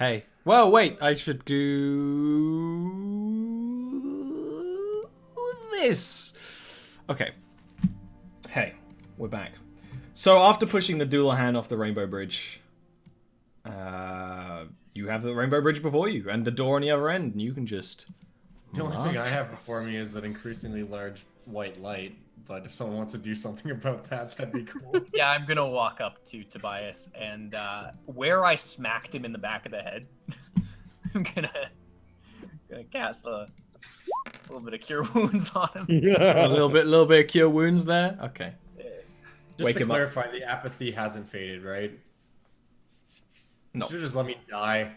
Hey. Well, wait. I should do this. Okay. Hey, we're back. So after pushing the Doulahan off the Rainbow Bridge, you have the Rainbow Bridge before you and the door on the other end, and you can just. The only thing I have before me is an increasingly large white light, but if someone wants to do something about that, that'd be cool. Yeah, I'm gonna walk up to Tobias and where I smacked him in the back of the head, I'm gonna cast a little bit of cure wounds on him. A little bit of cure wounds there. Okay. Just Wake to him clarify, the apathy hasn't faded, right? No. You should just let me die.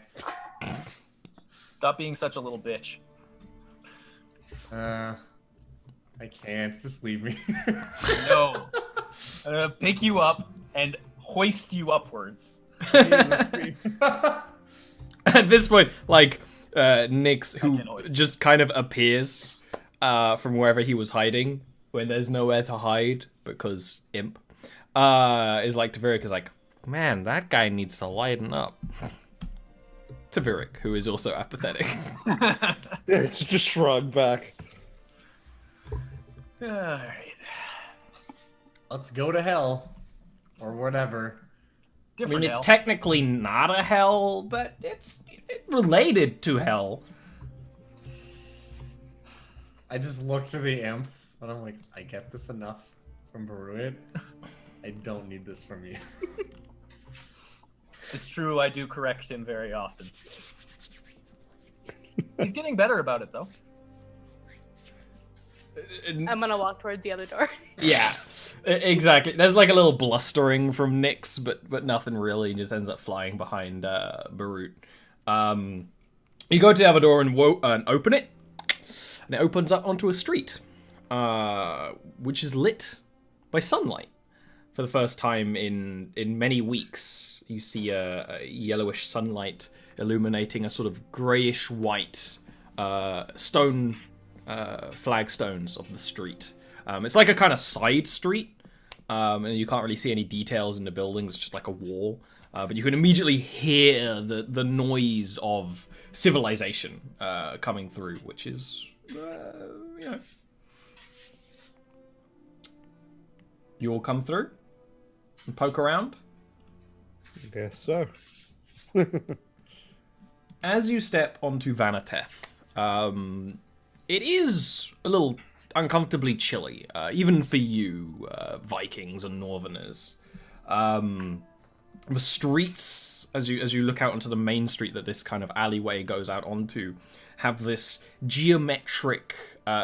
Stop being such a little bitch. I can't. Just leave me. No. I'm gonna pick you up and hoist you upwards. At this point, like, Nyx, who just kind of appears from wherever he was hiding when there's nowhere to hide because imp, is like, Taveric is like, man, that guy needs to lighten up. Taveric, who is also apathetic. It's just shrug back. Alright. Let's go to hell. Or whatever. I mean, it's technically not a hell, but it's related to hell. I just look to the imp, and I'm like, I get this enough from Baruit. I don't need this from you. It's true, I do correct him very often. He's getting better about it, though. I'm gonna walk towards the other door. Yeah, exactly. There's like a little blustering from Nyx, but nothing really. He just ends up flying behind Baruut. You go to the other door and open it, and it opens up onto a street, which is lit by sunlight. For the first time in many weeks, you see a yellowish sunlight illuminating a sort of grayish white stone flagstones of the street. It's like a kind of side street, and you can't really see any details in the buildings. It's just like a wall, but you can immediately hear the noise of civilization coming through, which is, you know. You all come through and poke around. I guess so. As you step onto Vanateth, it is a little uncomfortably chilly, even for you, Vikings and Northerners. The streets, as you look out onto the main street that this kind of alleyway goes out onto, have this geometric,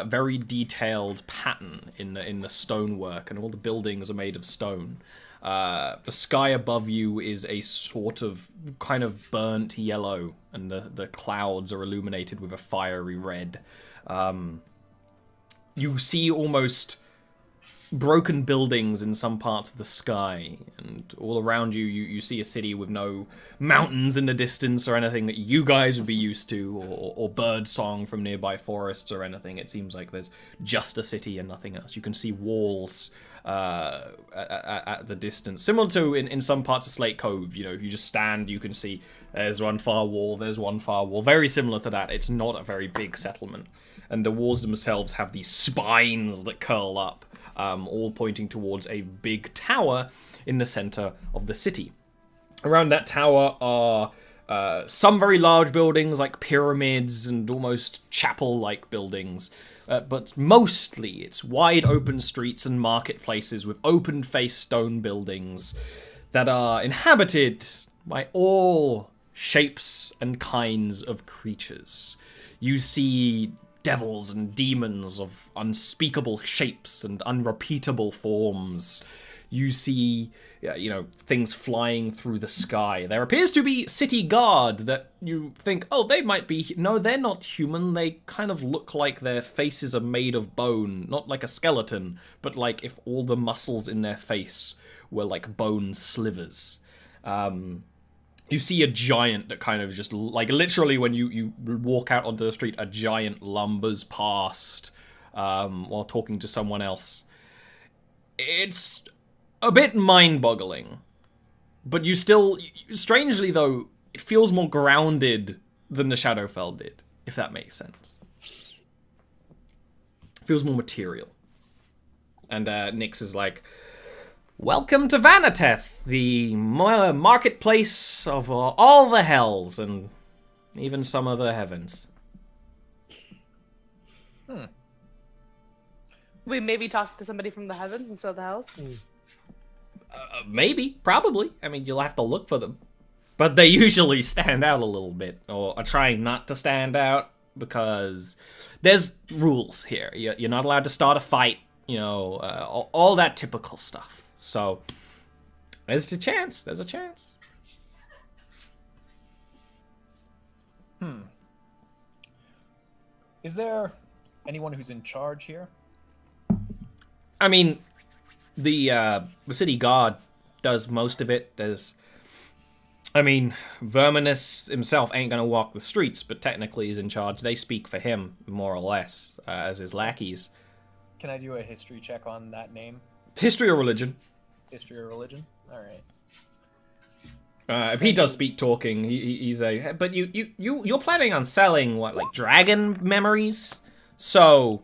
very detailed pattern in the stonework, and all the buildings are made of stone. The sky above you is a sort of kind of burnt yellow, and the clouds are illuminated with a fiery red. You see almost broken buildings in some parts of the sky, and all around you, you see a city with no mountains in the distance or anything that you guys would be used to, or bird song from nearby forests or anything. It seems like there's just a city and nothing else. You can see walls at the distance, similar to in some parts of Slate Cove. You know, if you just stand, you can see there's one far wall, there's one far wall. Very similar to that. It's not a very big settlement, and the walls themselves have these spines that curl up, all pointing towards a big tower in the center of the city. Around that tower are some very large buildings like pyramids and almost chapel-like buildings, but mostly it's wide open streets and marketplaces with open-faced stone buildings that are inhabited by all shapes and kinds of creatures. You see devils and demons of unspeakable shapes and unrepeatable forms. You see, things flying through the sky. There appears to be city guard that you think, oh, they might be... No, they're not human. They kind of look like their faces are made of bone. Not like a skeleton, but like if all the muscles in their face were like bone slivers. You see a giant that kind of just, like, literally when you walk out onto the street, a giant lumbers past while talking to someone else. It's a bit mind-boggling, but you still, strangely though, it feels more grounded than the Shadowfell did, if that makes sense. It feels more material. And Nyx is like, welcome to Vanateth, the marketplace of all the hells and even some of the heavens. We maybe talk to somebody from the heavens instead of the hells. Maybe, probably. I mean, you'll have to look for them. But they usually stand out a little bit, or are trying not to stand out, because there's rules here. You're not allowed to start a fight, you know, all that typical stuff. So, there's a chance. There's a chance. Is there anyone who's in charge here? I mean, the city guard does most of it. Verminus himself ain't gonna walk the streets, but technically he's in charge. They speak for him, more or less, as his lackeys. Can I do a history check on that name? History or religion? History or religion? All right. He does speak talking. He's a. But you're planning on selling what, like dragon memories? So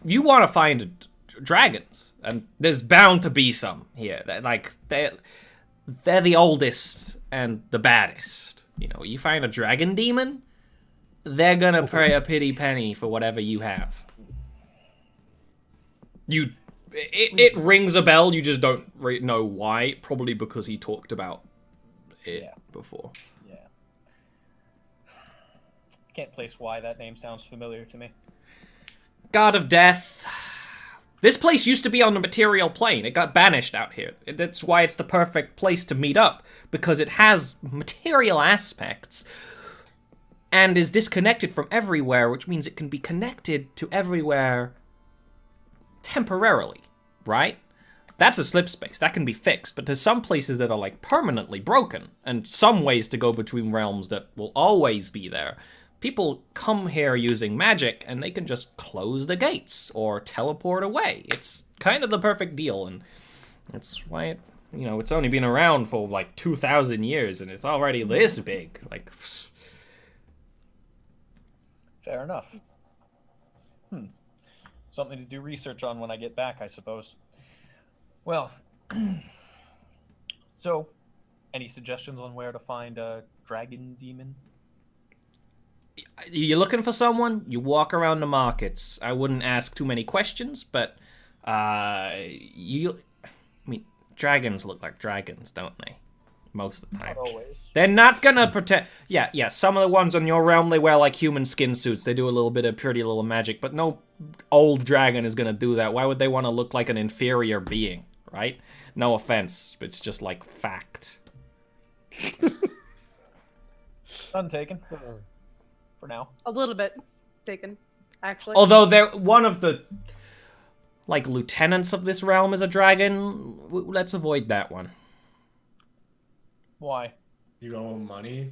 you want to find dragons, and there's bound to be some here. They're the oldest and the baddest. You know, you find a dragon demon, they're gonna pay a pretty penny for whatever you have. It rings a bell, you just don't know why. Probably because he talked about it before. Yeah. Can't place why that name sounds familiar to me. God of Death. This place used to be on the material plane. It got banished out here. That's why it's the perfect place to meet up, because it has material aspects and is disconnected from everywhere, which means it can be connected to everywhere temporarily, right? That's a slip space. That can be fixed, but there's some places that are like permanently broken, and some ways to go between realms that will always be there. People come here using magic, and they can just close the gates or teleport away. It's kind of the perfect deal, and that's why it's only been around for like 2,000 years, and it's already this big. Like, fair enough. Something to do research on when I get back, I suppose. Well, so, any suggestions on where to find a dragon demon? You're looking for someone, you walk around the markets. I wouldn't ask too many questions, but dragons look like dragons, don't they? Most of the time. Not always. They're not gonna protect... Yeah, some of the ones on your realm, they wear like human skin suits. They do a little bit of pretty little magic, but no old dragon is gonna do that. Why would they want to look like an inferior being, right? No offense, but it's just like fact. None taken. For now. A little bit taken, actually. Although they're one of the like lieutenants of this realm is a dragon. Let's avoid that one. Why? Do you owe him money?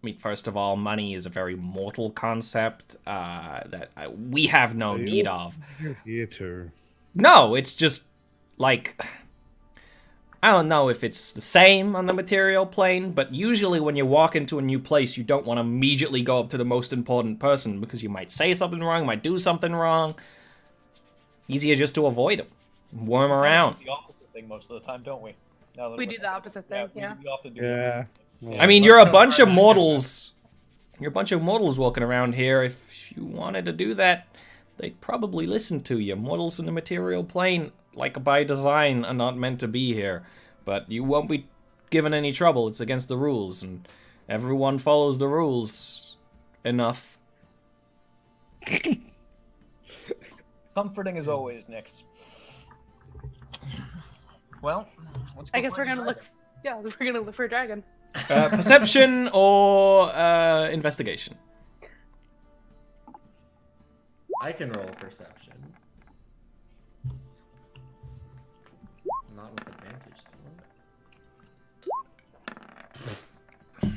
I mean, first of all, money is a very mortal concept that we have no need of. Theater. No, it's just like... I don't know if it's the same on the material plane, but usually when you walk into a new place, you don't want to immediately go up to the most important person, because you might say something wrong, might do something wrong. Easier just to avoid them. Worm around. The opposite thing most of the time, don't we? We do the opposite thing, yeah. We often do Yeah. I mean, you're a bunch of mortals. You're a bunch of mortals walking around here. If you wanted to do that, they'd probably listen to you. Mortals in the material plane, like by design, are not meant to be here. But you won't be given any trouble. It's against the rules, and everyone follows the rules enough. Comforting as always, Nyx. Well, let's go I guess we're find gonna a look. dragon. Yeah, we're gonna look for a dragon. Perception or investigation? I can roll perception. Not with advantage, though.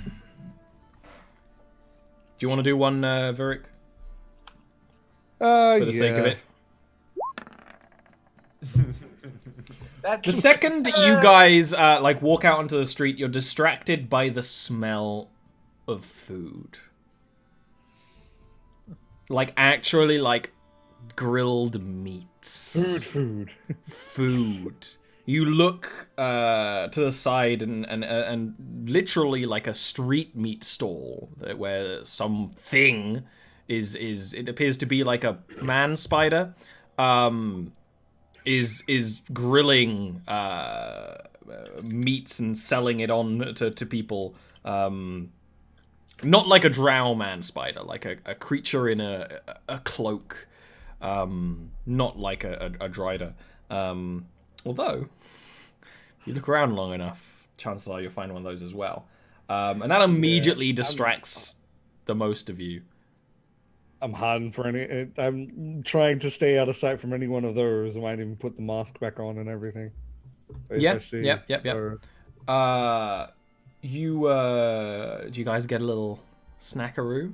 Do you want to do one, Virik? For the sake of it. The second you guys like walk out onto the street, you're distracted by the smell of food. Like actually like grilled meats. Food. Food. You look to the side and literally like a street meat stall where something is it appears to be like a man spider is grilling meats and selling it on to people. Not like a drow man spider, like a creature in a cloak. Not like a drider. Although, if you look around long enough, chances are you'll find one of those as well. And that immediately distracts the most of you. I'm hiding for any. I'm trying to stay out of sight from any one of those. I might even put the mask back on and everything. Yep. Do you guys get a little snackaroo?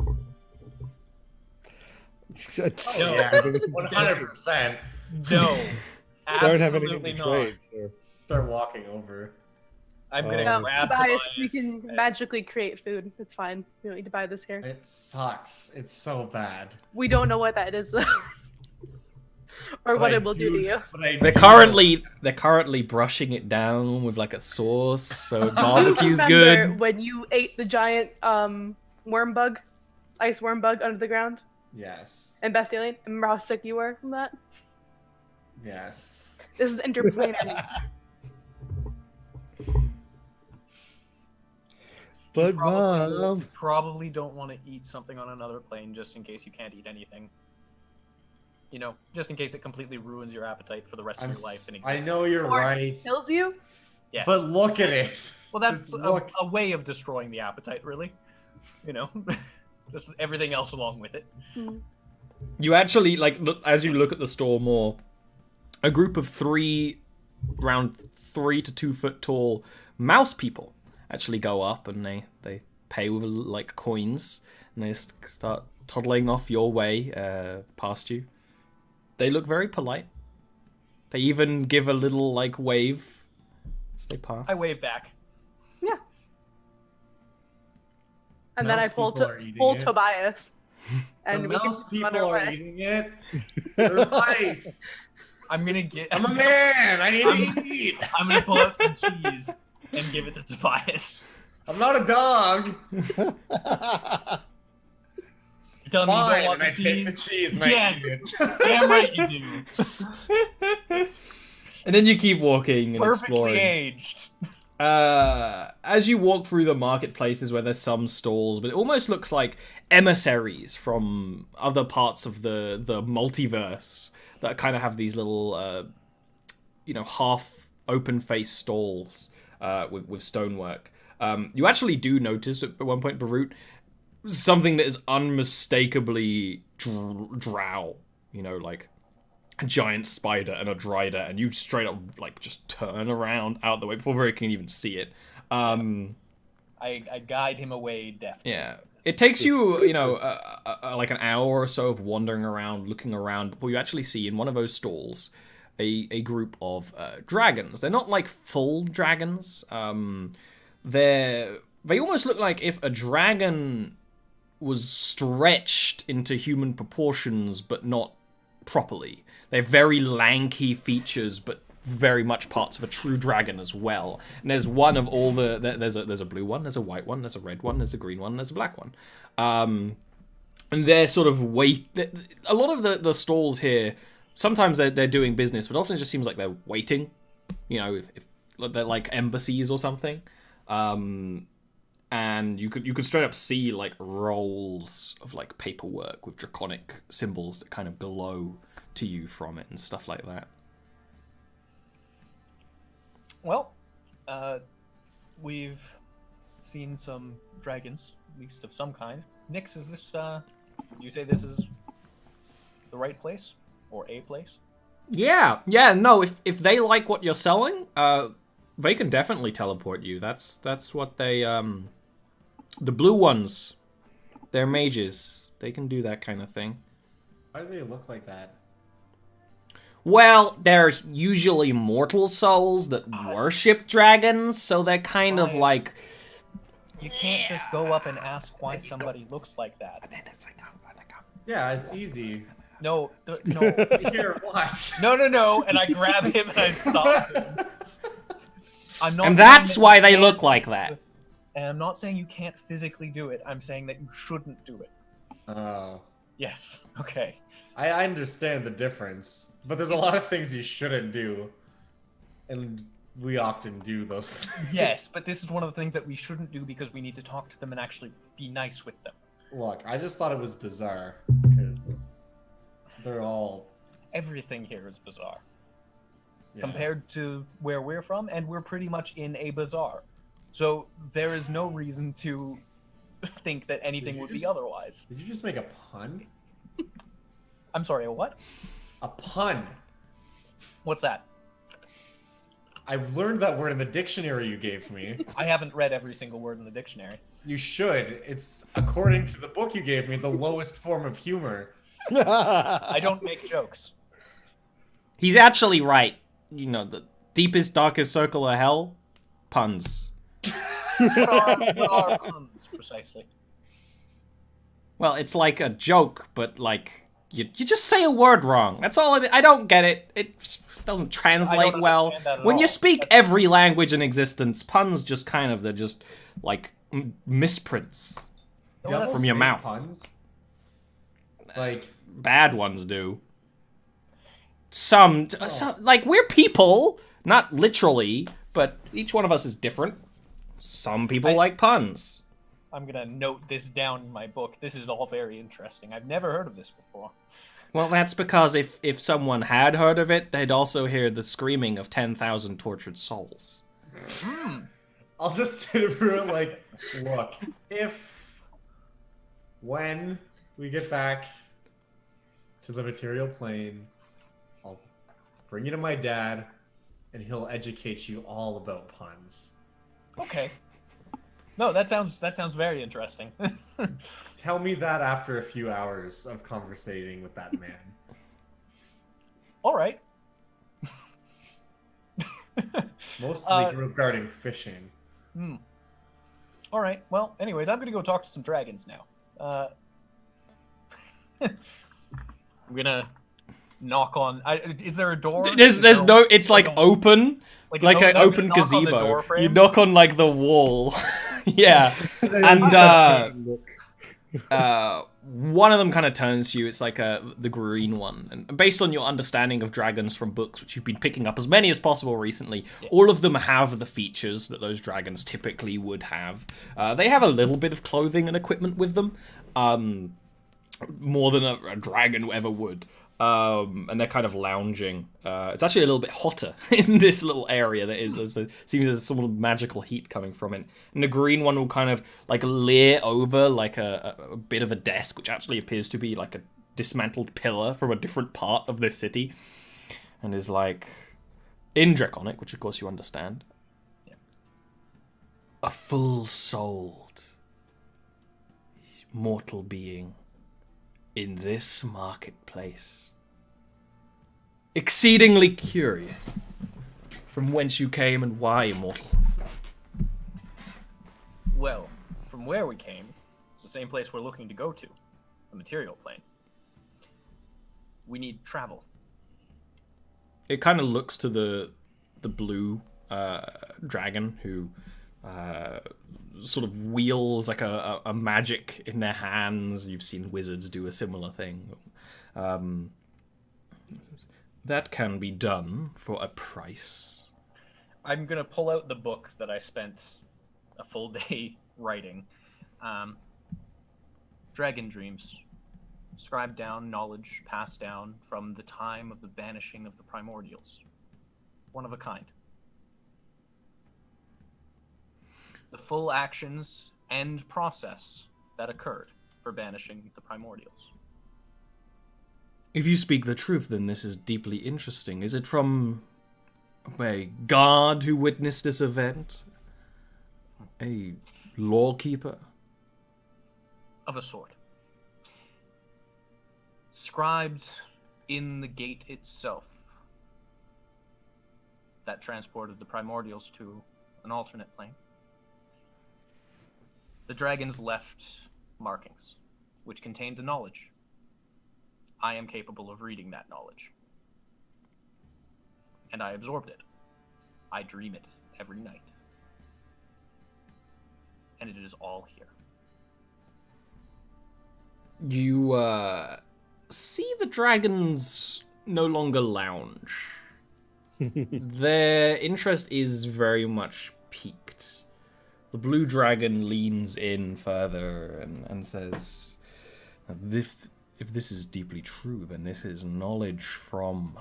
Oh, yeah, 100%. No. Don't have anything Absolutely to not. trade. So. Start walking over. I'm gonna No, grab Tobias, Tobias. we can magically create food. It's fine. We don't need to buy this here. It sucks. It's so bad. We don't know what that is, though. Or But what I it will do to you. but I They're do currently brushing it down with like a sauce, so barbecue's Remember good. when you ate the giant worm bug, ice worm bug under the ground Yes. in Bastilian? Remember how sick you were from that? Yes. This is interplanetary. But Probably, Mom, probably don't want to eat something on another plane just in case you can't eat anything. You know, just in case it completely ruins your appetite for the rest of your life and I existence. know you're Or right. kills you? Yes. But look at it. well, that's just look. a way of destroying the appetite, really. You know, just everything else along with it. You actually like as you look at the store more, a group of around 3 to 2 foot tall mouse people actually go up and they pay with like coins and they start toddling off your way past you. They look very polite. They even give a little like wave as they pass. I wave back. Yeah. And then I Mouse pull, people are eating pull it. Tobias. And The we can mouse run our people are way. eating it. They're nice. I'm gonna get. I'm a man. I need to eat. I'm gonna pull out some cheese and give it to Tobias. I'm not a dog. You tell me you don't Fine. want And I the take the cheese. cheese and Yeah. I eat it. Damn right you do. And then you keep walking and Perfectly exploring. aged. As you walk through the marketplaces where there's some stalls, but it almost looks like emissaries from other parts of the multiverse that kind of have these little, half open-faced stalls with stonework. You actually do notice at one point, Barut, something that is unmistakably drow. You know, like a giant spider and a drider, and you straight up like just turn around out the way before Barut can even see it. I guide him away definitely. Yeah. It takes you, like an hour or so of wandering around, looking around, before you actually see in one of those stalls a group of dragons. They're not like full dragons. They almost look like if a dragon was stretched into human proportions, but not properly. They're very lanky features, but very much parts of a true dragon as well. And there's one of all there's a blue one, there's a white one, there's a red one, there's a green one, there's a black one. And they're sort of a lot of the stalls here, sometimes they're doing business, but often it just seems like they're waiting. You know, if they're like embassies or something. And you could straight up see like rolls of like paperwork with draconic symbols that kind of glow to you from it and stuff like that. Well, we've seen some dragons, at least of some kind. Nix, is this, you say this is the right place? Or a place? Yeah, no, if they like what you're selling, they can definitely teleport you. That's what they, the blue ones, they're mages. They can do that kind of thing. Why do they look like that? Well, there's usually mortal souls that worship dragons, so they're kind of Right. like... You can't just go up and ask why somebody looks like that. Yeah, it's easy. No, no, Here, watch. no, and I grab him and I stop him. I'm not. And saying that's that why you they can't- look like that. And I'm not saying you can't physically do it. I'm saying that you shouldn't do it. Oh. Yes. Okay. I understand the difference, but there's a lot of things you shouldn't do, and we often do those things. Yes, but this is one of the things that we shouldn't do because we need to talk to them and actually be nice with them. Look, I just thought it was bizarre because they're all Everything here is bizarre yeah. compared to where we're from, and we're pretty much in a bazaar. So there is no reason to think that anything you would just- be otherwise. Did you just make a pun? I'm sorry, a what? A pun. What's that? I learned that word in the dictionary you gave me. I haven't read every single word in the dictionary. You should. It's, according to the book you gave me, the lowest form of humor. I don't make jokes. He's actually right. You know, the deepest, darkest circle of hell? Puns. What are puns, precisely? Well, it's like a joke, but like... You just say a word wrong. That's all. I don't get it. It doesn't translate well. understand that at When you all. speak every language in existence, puns just kind of, they're just like misprints. Well, From your Say mouth. Puns. Like, Bad ones do. Some, like, we're people, not literally, but each one of us is different. Some people like puns. I'm gonna note this down in my book. This is all very interesting. I've never heard of this before. Well, that's because if someone had heard of it, they'd also hear the screaming of 10,000 tortured souls. I'll just say to Brew like, look, when we get back to the material plane, I'll bring you to my dad, and he'll educate you all about puns. Okay. No, that sounds very interesting. Tell me that after a few hours of conversating with that man. All right. Mostly regarding fishing. All right. Well, anyways, I'm gonna go talk to some dragons now. I'm gonna knock on. Is there a door? There's Is there no. a- It's like open, like an an open knock on the gazebo. door frame? You knock on like the wall. Yeah, and one of them kind of turns to you. It's like the green one, and based on your understanding of dragons from books, which you've been picking up as many as possible recently, all of them have the features that those dragons typically would have. They have a little bit of clothing and equipment with them, more than a dragon ever would. And they're kind of lounging. It's actually a little bit hotter in this little area. Seems there's some little magical heat coming from it. And the green one will kind of like leer over like a bit of a desk, which actually appears to be like a dismantled pillar from a different part of this city, and is like in Draconic, which of course you understand. Yeah. A full-souled mortal being in this marketplace. Exceedingly curious from whence you came and why, immortal. Well, from where we came, it's the same place we're looking to go to, the material plane. We need travel. It kind of looks to the blue dragon who sort of wields like a magic in their hands. You've seen wizards do a similar thing. That can be done for a price. I'm gonna pull out the book that I spent a full day writing. Dragon Dreams. Scribed down knowledge passed down from the time of the banishing of the primordials. One of a kind. The full actions and process that occurred for banishing the primordials. If you speak the truth, then this is deeply interesting. Is it from a god who witnessed this event? A lawkeeper? Of a sort. Scribed in the gate itself that transported the primordials to an alternate plane. The dragons left markings, which contained the knowledge. I am capable of reading that knowledge. And I absorbed it. I dream it every night. And it is all here. You see the dragons no longer lounge. Their interest is very much piqued. The blue dragon leans in further and says, if this is deeply true, then this is knowledge from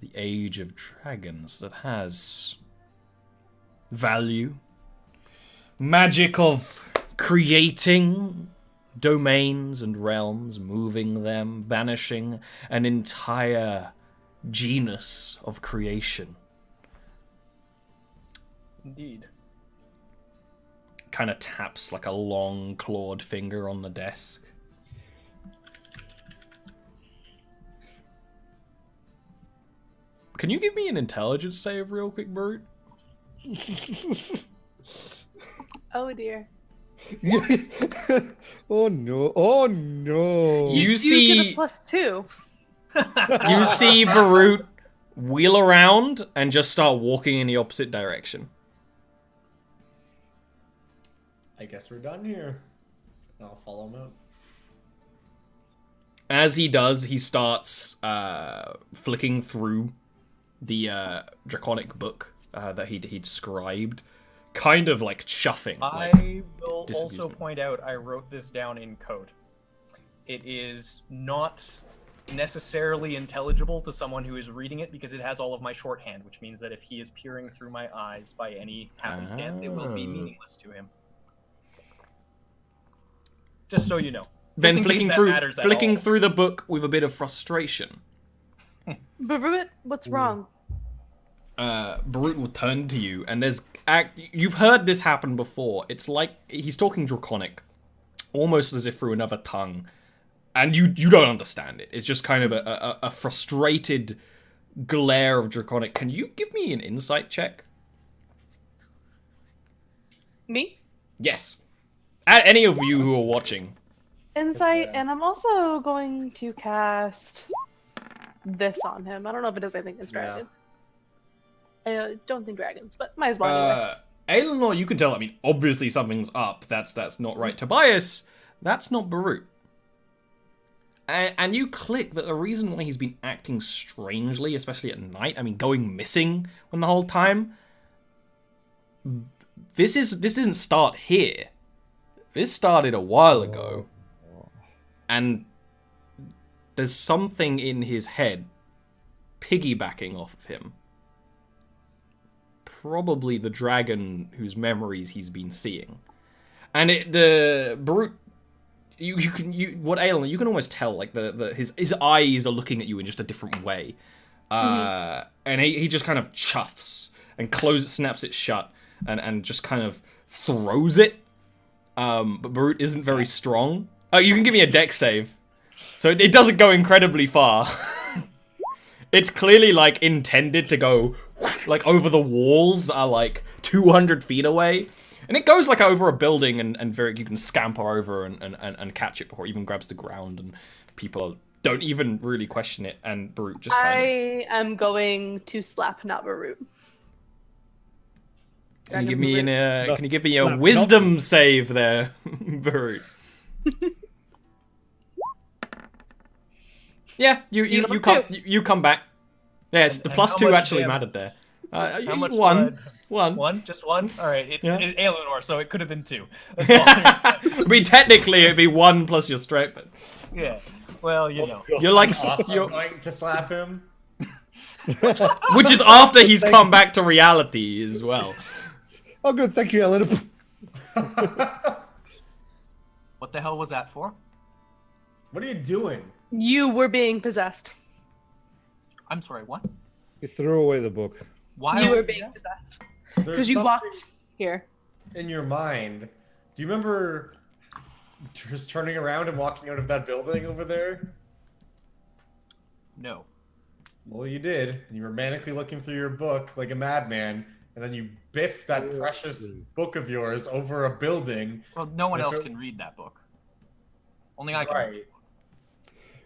the age of dragons that has value. Magic of creating domains and realms, moving them, banishing an entire genus of creation. Indeed. Kind of taps like a long clawed finger on the desk. Can you give me an intelligence save real quick, Brute? Oh dear. Oh no! Oh no! You You see, get a +2. you see Barut wheel around and just start walking in the opposite direction. I guess we're done here. I'll follow him out. As he does, he starts flicking through the draconic book that he'd scribed, kind of like chuffing. I will also disabusement. point out I wrote this down in code. It is not necessarily intelligible to someone who is reading it because it has all of my shorthand, which means that if he is peering through my eyes by any happenstance, it will be Oh. meaningless to him. Just so you know. Just Then in case flicking that through matters at all. through the book with a bit of frustration. Barut, what's wrong? Barut will turn to you, and you've heard this happen before. It's like he's talking draconic, almost as if through another tongue, and you don't understand it. It's just kind of a frustrated glare of draconic. Can you give me an insight check? Me? Yes. At any of you who are watching. Insight, Yeah. and I'm also going to cast this on him. I don't know if it is anything against Yeah. dragons. I don't think dragons, but might as well anyway. Aelinor, you can tell. I mean, obviously something's up. That's not right. Tobias, that's not Barut. And you click that the reason why he's been acting strangely, especially at night, I mean, going missing when the whole time. This didn't start here. This started a while ago. And there's something in his head piggybacking off of him. Probably the dragon whose memories he's been seeing. And the Barut, what Aelinor, you can almost tell like his eyes are looking at you in just a different way. And he just kind of chuffs and snaps it shut and just kind of throws it. But Barut isn't very strong. Oh, you can give me a dex save. So it doesn't go incredibly far. It's clearly like intended to go like over the walls that are like 200 feet away. And it goes like over a building and you can scamper over and catch it before it even grabs the ground, and people don't even really question it, and Barut just kind of... I am going to slap not Barut. Can you give me can you give me a Slap wisdom save there, Barut? Yeah, you come back. Yeah, it's the And plus how 2 much actually damage? mattered there. How much One. blood? One. One? Just one? Alright, it's Aelinor, so it could have been 2. That's all. I mean, technically it'd be 1 plus your strength, but Yeah. Well, you know. you're like, Also going to slap him. which is after he's come back to reality as well. Oh, good. Thank you, Ellen. What the hell was that for? What are you doing? You were being possessed. I'm sorry, what? You threw away the book. Why? You were being possessed. There's Because you something walked here. in your mind. Do you remember just turning around and walking out of that building over there? No. Well, you did. You were manically looking through your book like a madman, and then you biffed that precious book of yours over a building. Well, no one If else it- can read that book. Only I can. Right.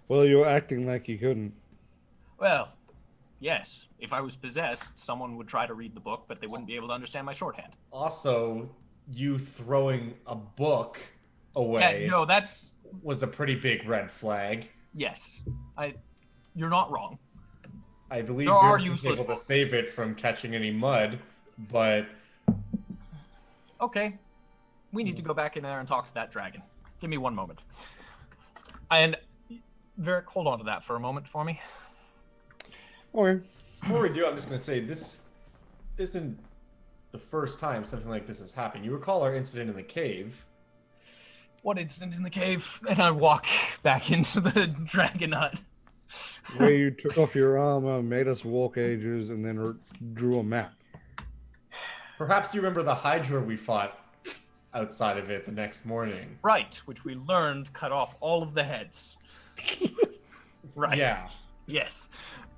Well, you're acting like you couldn't. Well, yes. If I was possessed, someone would try to read the book, but they wouldn't be able to understand my shorthand. Also, you throwing a book away Yeah, no, that's was a pretty big red flag. yes. You're not wrong. I believe There are you're useless able to books. save it from catching any mud, but Okay. We need to go back in there and talk to that dragon. Give me one moment. And Varric, hold on to that for a moment for me. Okay. before we do, I'm just going to say this isn't the first time something like this has happened. You recall our incident in the cave. What incident in the cave? And I walk back into the dragon hut. Where you took off your armor, made us walk ages, and then drew a map. Perhaps you remember the Hydra we fought outside of it the next morning. Right, which we learned cut off all of the heads. Right. Yeah. Yes.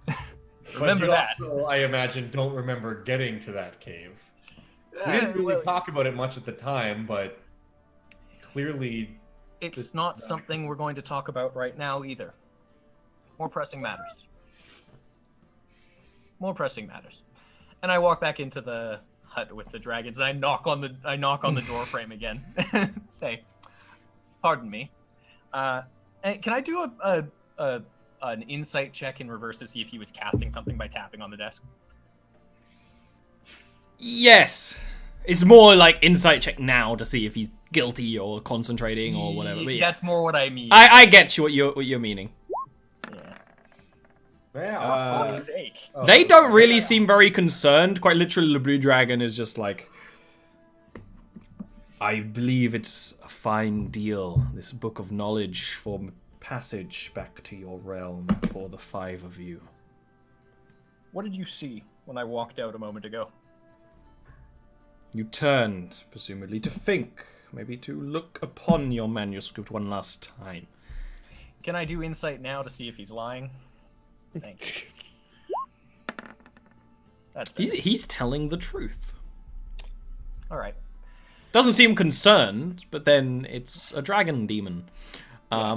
But Remember you that. also, I imagine, don't remember getting to that cave. We didn't really Well, talk about it much at the time, but clearly It's this not is not- something we're going to talk about right now either. More pressing matters. More pressing matters. And I walk back into the hut with the dragons and I knock on the door frame again. Say, pardon me. And can I do an insight check in reverse to see if he was casting something by tapping on the desk? Yes. It's more like insight check now to see if he's guilty or concentrating or whatever. But yeah. That's more what I mean. I get you what you're meaning. Yeah. yeah, For fuck's sake. They don't really seem very concerned. Quite literally, the blue dragon is just like, I believe it's a fine deal. This book of knowledge for passage back to your realm for the 5 of you. What did you see when I walked out a moment ago? You turned, presumably, to think. Maybe to look upon your manuscript one last time. Can I do insight now to see if he's lying? Thank you. That's better. He's telling the truth. All right. Doesn't seem concerned, but then it's a dragon demon. A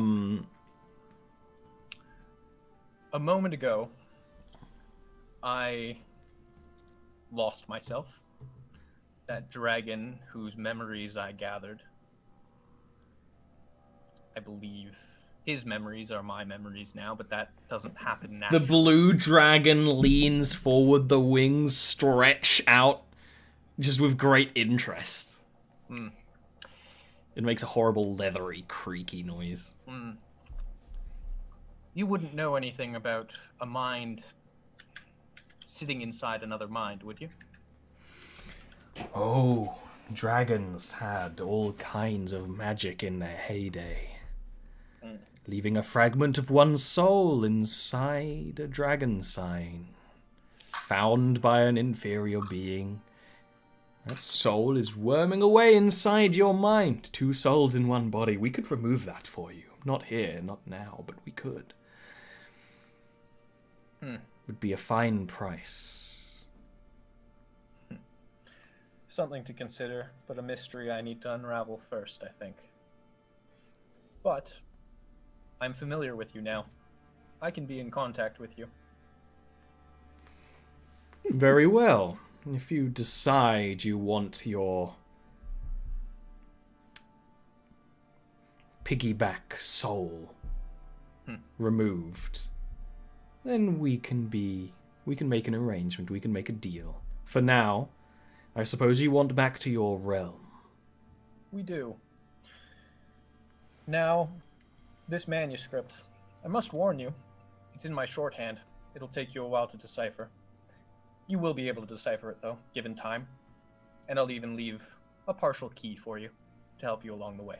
moment ago, I lost myself. That dragon whose memories I gathered. I believe his memories are my memories now, but that doesn't happen The naturally. blue dragon leans forward, the wings stretch out, just with great interest. Mm. It makes a horrible, leathery, creaky noise. Mm. You wouldn't know anything about a mind sitting inside another mind, would you? Oh, dragons had all kinds of magic in their heyday. Leaving a fragment of one's soul inside a dragon sign. Found by an inferior being. That soul is worming away inside your mind. 2 souls in one body. We could remove that for you. Not here, not now, but we could. Would be a fine price. Something to consider, but a mystery I need to unravel first, I think. But I'm familiar with you now. I can be in contact with you. Very well. If you decide you want your piggyback soul removed, then we can make an arrangement, we can make a deal. For now, I suppose you want back to your realm. We do. Now, this manuscript. I must warn you, it's in my shorthand. It'll take you a while to decipher. You will be able to decipher it, though, given time. And I'll even leave a partial key for you to help you along the way.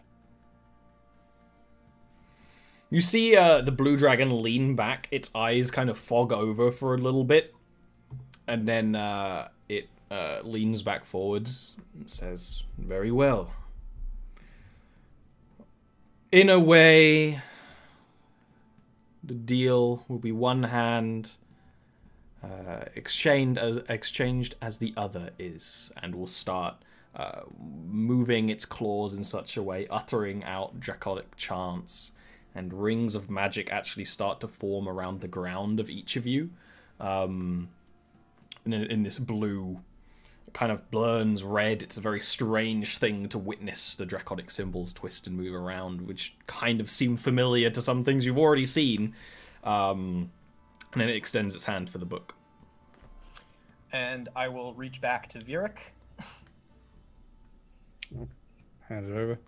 You see the blue dragon lean back, its eyes kind of fog over for a little bit, and then it leans back forwards and says, very well. In a way, the deal will be one hand exchanged as the other is, and will start moving its claws in such a way, uttering out draconic chants, and rings of magic actually start to form around the ground of each of you, in this blue, kind of burns red. It's a very strange thing to witness the draconic symbols twist and move around, which kind of seem familiar to some things you've already seen. And then it extends its hand for the book. And I will reach back to Vieric. Hand it over.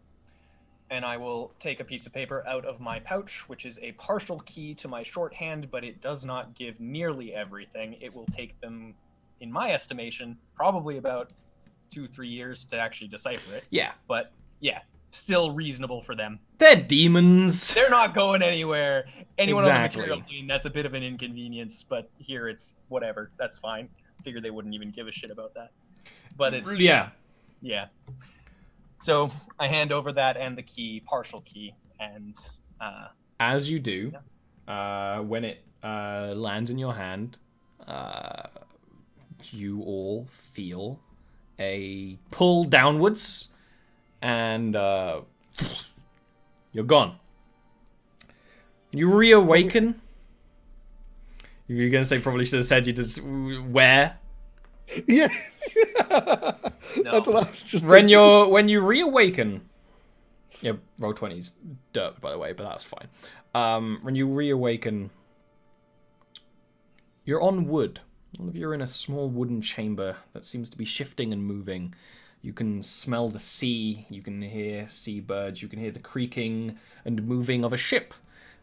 And I will take a piece of paper out of my pouch, which is a partial key to my shorthand, but it does not give nearly everything. It will take them, in my estimation, probably about 2-3 years to actually decipher it. Yeah. But yeah, still reasonable for them. They're demons. They're not going anywhere. Anyone on the Exactly. material plane, that's a bit of an inconvenience, but here it's whatever. That's fine. Figure they wouldn't even give a shit about that. But it's... Yeah. Yeah. So I hand over that and the key, partial key, and... As you do, when it lands in your hand, you all feel a pull downwards, and you're gone. You reawaken. You're gonna say probably should have said you just where. Yeah. No. That's what I was just When you reawaken, yeah, roll 20's dirt, by the way, but that was fine. When you reawaken, you're on wood. All of you are in a small wooden chamber that seems to be shifting and moving. You can smell the sea, you can hear seabirds, you can hear the creaking and moving of a ship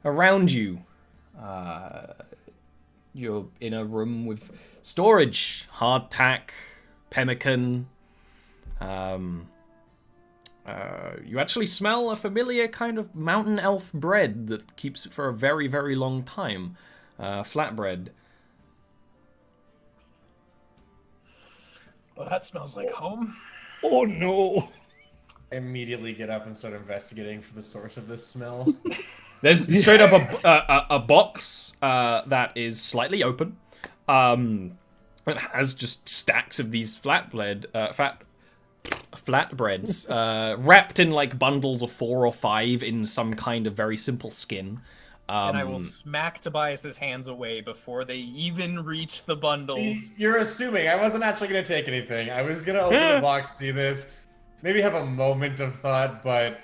around you. You're in a room with storage, hardtack, pemmican. You actually smell a familiar kind of mountain elf bread that keeps it for a very, very long time. Flatbread. Well, that smells like home. Oh no! I immediately get up and start investigating for the source of this smell. There's straight up a box that is slightly open. It has just stacks of these flatbreads wrapped in like bundles of 4 or 5 in some kind of very simple skin. And I will smack Tobias's hands away before they even reach the bundles. You're assuming. I wasn't actually going to take anything. I was going to open the box, see this, maybe have a moment of thought, but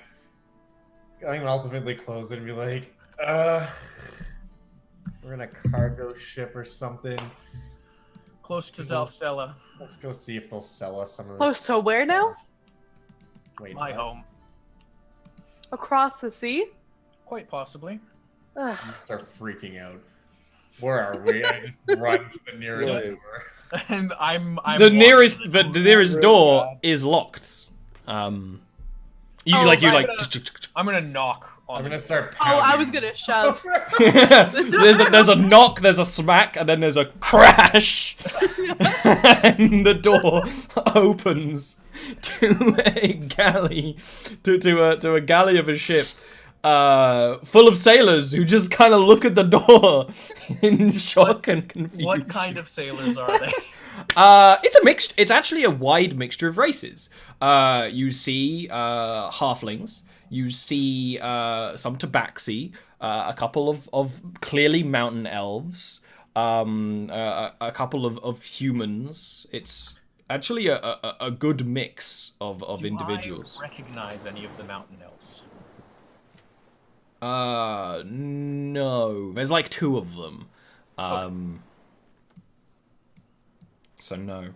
I'm gonna ultimately close it and be like, we're in a cargo ship or something. Close to Zalcella. Let's go see if they'll sell us some of this. Close to where now? Wait, My what? home. Across the sea? Quite possibly. Ugh. I start freaking out. Where are we? I just run to the nearest Right. door. And I'm the walking nearest to the door. nearest door is locked. You Oh, like you I'm like. I'm gonna knock on I'm the gonna start Oh, pounding. I was gonna shove. there's a knock, there's a smack, and then there's a crash, and the door opens to a galley, to a galley of a ship, full of sailors who just kind of look at the door in shock and confusion. What kind of sailors are they? It's a mixed. It's actually a wide mixture of races. You see halflings. You see some tabaxi. A couple of clearly mountain elves. A couple of humans. It's actually a good mix of Do individuals. I recognize any of the mountain elves? No. There's like 2 of them. So no.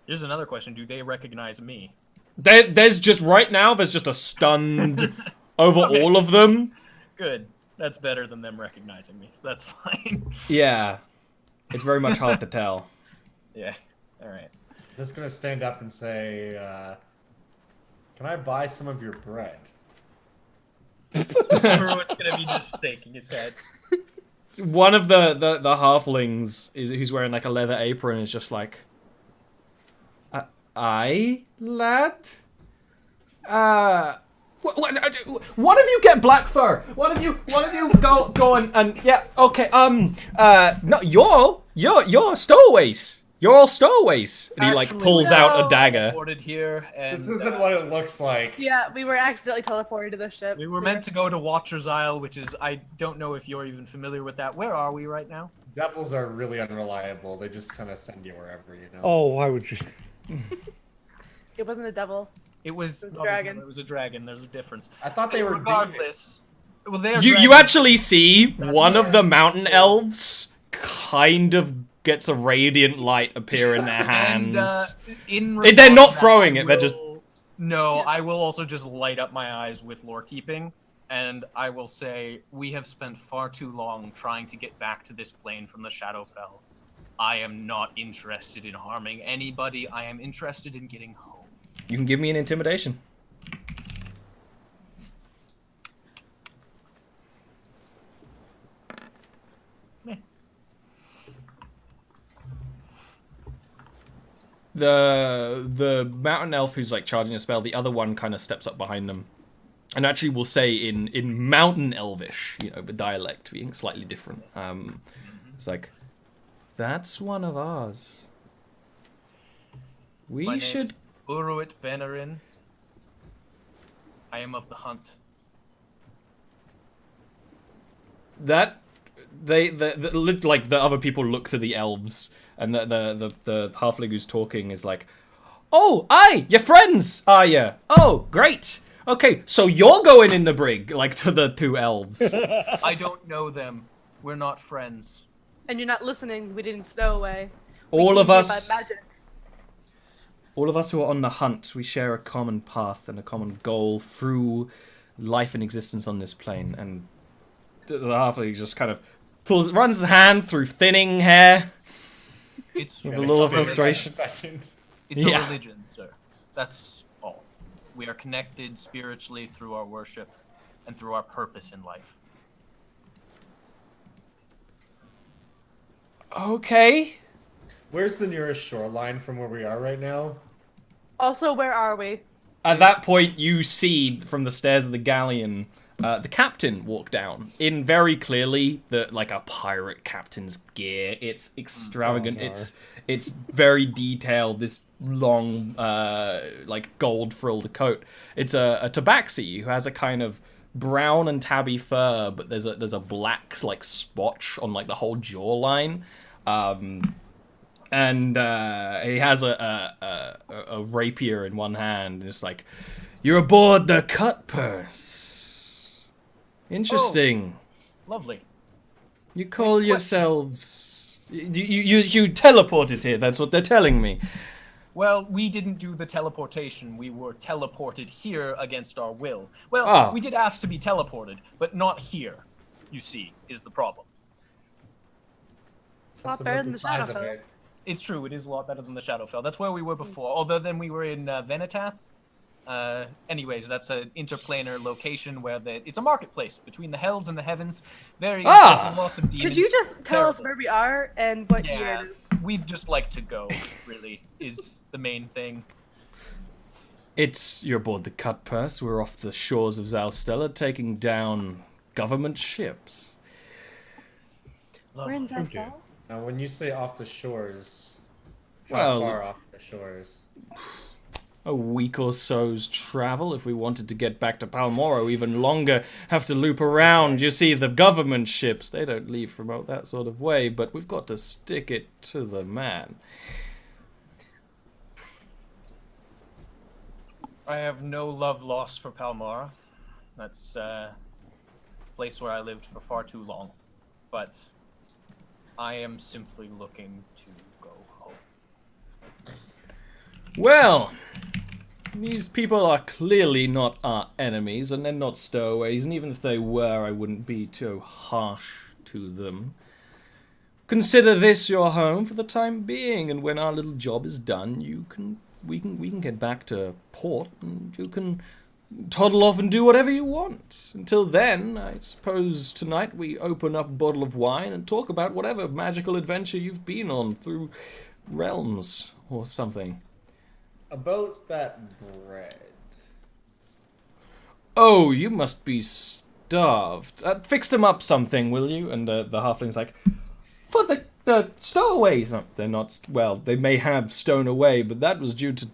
Here's another question. Do they recognize me? There's just right now. There's just a stunned over Okay. all of them. Good. That's better than them recognizing me, so that's fine. Yeah, it's very much hard to tell. Yeah. All right. I'm just gonna stand up and say, can I buy some of your bread? Everyone's gonna be just shaking his head. One of the halflings who's wearing like a leather apron is just like, "Aye, lad. One of you get black fur. One of you go and yeah. Okay. No, you're stowaways. You're all stowaways. And he like Actually, pulls out a dagger. Teleported here, and This isn't what it looks like. Yeah, we were accidentally teleported to the ship. we were meant to go to Watcher's Isle, which is I don't know if you're even familiar with that. Where are we right now? Devils are really unreliable. They just kind of send you wherever, you know. Oh, why would you? It wasn't a devil. It was It was a dragon. It was a dragon. There's a difference. I thought they were Regardless. Well, they're You dragons. actually see one of the mountain elves kind of gets a radiant light appear in their hands. And, They're not throwing it, they're just... No, I will also just light up my eyes with lore keeping, and I will say, we have spent far too long trying to get back to this plane from the Shadowfell. I am not interested in harming anybody. I am interested in getting home. You can give me an intimidation. Meh. The mountain elf who's like charging a spell, the other one kind of steps up behind them, and actually will say in mountain elvish, you know, the dialect being slightly different. It's like, that's one of ours. My We name should. is Uruit Benarin. I am of the hunt. That like the other people look to the elves, and the halfling who's talking is like, "Oh, aye, your friends, are ya? Oh, great. Okay, so you're going in the brig," like to the two elves. I don't know them. We're not friends. And you're not listening. We didn't stow away. All of us, By magic. all of us who are on the hunt, we share a common path and a common goal through life and existence on this plane. And the halfling just kind of runs his hand through thinning hair. It's With a little frustration. It's Yeah. a religion, sir. That's all. We are connected spiritually through our worship and through our purpose in life. Okay. Where's the nearest shoreline from where we are right now? Also, where are we? At that point, you see from the stairs of the galleon, the captain walk down in very clearly like a pirate captain's gear. It's extravagant. Oh, no. It's very detailed. This long, like gold frilled coat. It's a tabaxi who has a kind of brown and tabby fur, but there's a black like spotch on like the whole jawline. And he has a rapier in one hand, and it's like, "You're aboard the cut purse. Interesting. Lovely. You call yourselves... You teleported here, that's what they're telling me." Well, we didn't do the teleportation. We were teleported here against our will. Well, we did ask to be teleported, but not here, you see, is the problem. It's a lot better than the Shadowfell. It's true, it is a lot better than the Shadowfell. That's where we were before, although then we were in Venetath. Anyways, that's an interplanar location where it's a marketplace between the hells and the heavens. Very interesting, lots of demons. Could you just tell us Terrible. where we are and what year Yeah, it is? we'd just like to go, really, is the main thing. You're aboard the cut purse. We're off the shores of Zalstella taking down government ships. We're in Lovely. Zalstella? Now, when you say off the shores, Well- how far off the shores? A week or so's travel. If we wanted to get back to Palmoro even longer, have to loop around. You see, the government ships, they don't leave from out that sort of way, but we've got to stick it to the man. I have no love lost for Palmara. That's a place where I lived for far too long. But I am simply looking to go home. Well, these people are clearly not our enemies, and they're not stowaways, and even if they were, I wouldn't be too harsh to them. Consider this your home for the time being, and when our little job is done, we can get back to port, and you can toddle off and do whatever you want. Until then, I suppose tonight we open up a bottle of wine and talk about whatever magical adventure you've been on through realms or something. About that bread. Oh, you must be starved. Fix them up something, will you? And the halfling's like, for the stowaways. No, they're not. Well, they may have stone away, but that was due to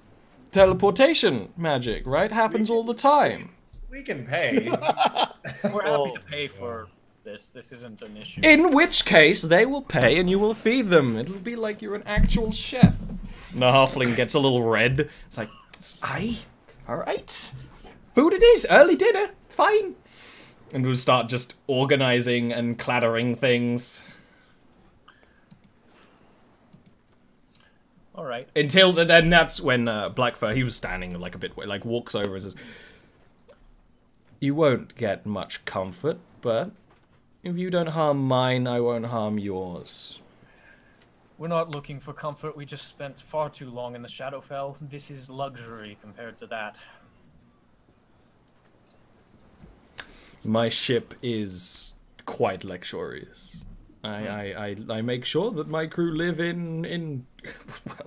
teleportation magic, right? Happens all the time. We can pay. We're happy to pay for this. This isn't an issue. In which case, they will pay and you will feed them. It'll be like you're an actual chef. And the halfling gets a little red. It's like, aye, alright. Food it is, early dinner, fine. And we'll start just organizing and clattering things. Alright. Until then, that's when Blackfur, he was standing like a bit, like walks over and says, you won't get much comfort, but if you don't harm mine, I won't harm yours. We're not looking for comfort. We just spent far too long in the Shadowfell. This is luxury compared to that. My ship is quite luxurious. I make sure that my crew live in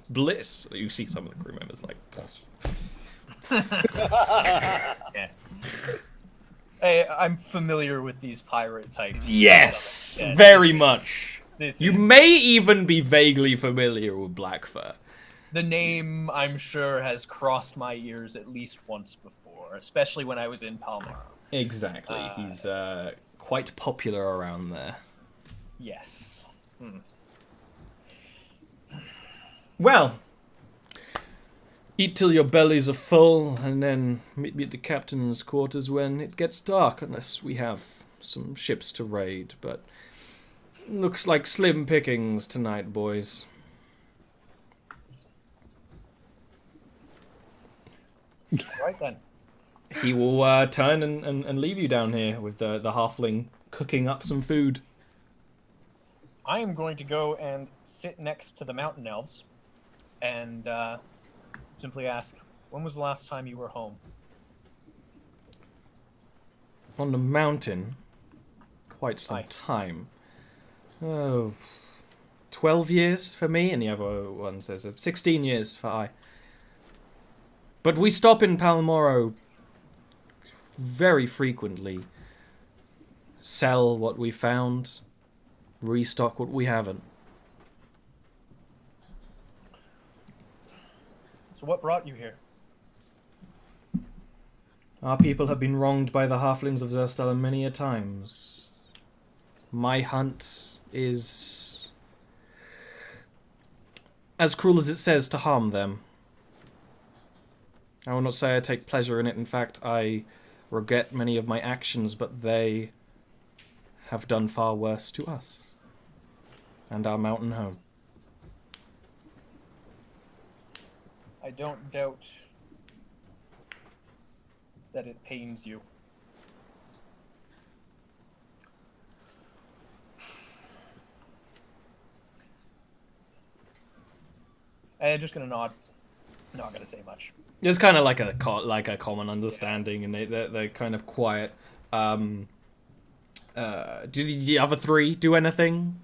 bliss. You see some of the crew members like... Yeah. Hey, I'm familiar with these pirate types. Yes! So, yeah, very much. You is... may even be vaguely familiar with Blackfur. The name, I'm sure, has crossed my ears at least once before, especially when I was in Palmyra. Exactly. He's quite popular around there. Yes. Well, eat till your bellies are full, and then meet me at the captain's quarters when it gets dark, unless we have some ships to raid, but looks like slim pickings tonight, boys. Right then. He will turn and leave you down here with the halfling cooking up some food. I am going to go and sit next to the mountain elves and simply ask, when was the last time you were home? On the mountain, quite some Aye. time. Oh, 12 years for me, and the other one says 16 years for I. But we stop in Palmoro very frequently. Sell what we found, restock what we haven't. So what brought you here? Our people have been wronged by the halflings of Zerstella many a times. My hunt is as cruel as it says to harm them. I will not say I take pleasure in it. In fact, I regret many of my actions, but they have done far worse to us and our mountain home. I don't doubt that it pains you. I'm just gonna nod. Not gonna say much. There's kind of like a common understanding, and they're kind of quiet. Do the other three do anything?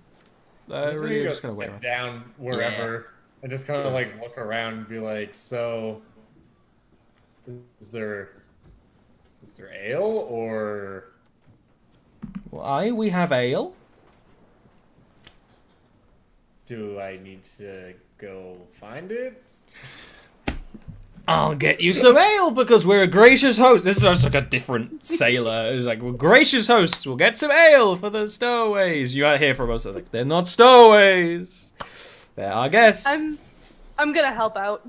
I'm just Really, gonna just go kinda wait sit around. down wherever and just kind of like look around and be like, so is there ale or Well, we have ale. do I need to go find it? I'll get you some ale because we're a gracious host. This is just like a different sailor. It's like, we're gracious hosts. We'll get some ale for the stowaways. You hear from us. I was like, they're not stowaways. They're our guests. I'm gonna help out.